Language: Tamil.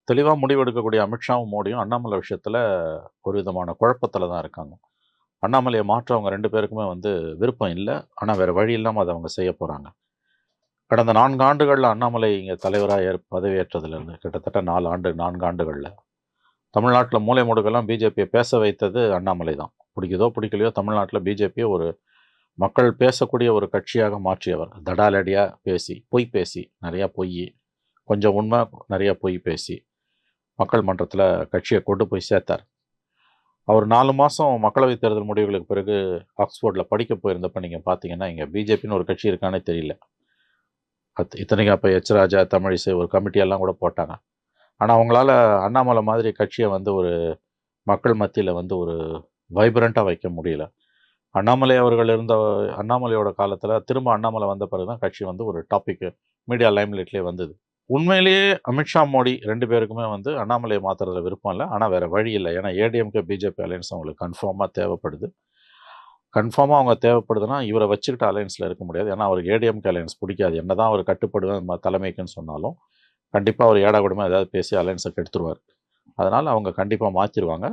தெளிவா முடிவெடுக்கக்கூடிய அமித்ஷாவும், மோடியும் அண்ணாமலை விஷயத்துல ஒரு விதமான குழப்பத்துல தான் இருக்காங்க. அண்ணாமலைய மாற்ற அவங்க 2 பேருக்குமே விருப்பம் இல்ல. ஆனா வேற வழி இல்லாம அத அவங்க செய்ய போறாங்க. கடந்த 4 ஆண்டுகள்ல அண்ணாமலை இங்க தலைவரா பதவியேற்றதிலிருந்து கிட்டத்தட்ட 4 ஆண்டுகள்ல தமிழ்நாட்டுல மூலை முடுக்கெல்லாம் பிஜேபிய பேச வைத்தது அண்ணாமலை தான். பிடிக்குதோ, பிடிக்கலையோ தமிழ்நாட்டுல பிஜேபிய ஒரு மக்கள் பேசக்கூடிய ஒரு கட்சியாக மாற்றியவர். தடாலடியா பேசி, பொய் பேசி, நெறைய பொய்யி, கொஞ்சம் உண்ம, நெறைய பொய் பேசி, மக்கள் மன்றத்துல கட்சிய கொண்டு போய் சேர்த்தார். அவர் 4 மாசம் மக்களவைத் தேர்தல் முடிவுகளுக்கு பிறகு ஆக்ஸ்போர்ட்ல படிக்க போயிருந்தப்ப நீங்க பார்த்தீங்கன்னா, இங்க பிஜேபின்னு ஒரு கட்சி இருக்கான்னே தெரியல. இத்தனைக்கும் அப்ப எச். ராஜா, தமிழிசை ஒரு கமிட்டியெல்லாம் கூட போட்டாங்க. ஆனா அவங்களால அண்ணாமலை மாதிரி கட்சிய ஒரு மக்கள் மத்தியில ஒரு வைப்ரன்ட்டா வைக்க முடியல. அண்ணாமலை அவர்கள் அண்ணாமலையோட காலத்துல திரும்ப அண்ணாமலை வந்த பிறகு தான் கட்சி ஒரு டாபிக் மீடியா லைம்லைட்லயே வந்தது. உண்மையிலேயே அமித்ஷா, மோடி 2 பேருக்குமே அண்ணாமலைய மாத்துறதுல விருப்பம் இல்ல. ஆனா வேற வழி இல்ல. ஏன்னா ஏடிஎம்கே, பிஜேபி அலையன்ஸ் அவங்களுக்கு கன்ஃபார்மா தேவைப்படுது. கன்ஃபார்மா அவங்க தேவைப்படுதுன்னா, இவர வச்சுக்கிட்டு அலையன்ஸ்ல இருக்க முடியாது. ஏன்னா அவருக்கு ஏடிஎம்கே அலையன்ஸ் புடிக்காது. என்னதான் அவர் கட்டுப்படுவேன் தலைமைக்குன்னு சொன்னாலும், கண்டிப்பா அவர் ஏடாகூடமா ஏதாவது பேசி அலையன்ஸ கெடுத்துருவாரு. அதனால அவங்க கண்டிப்பா மாத்திருவாங்க.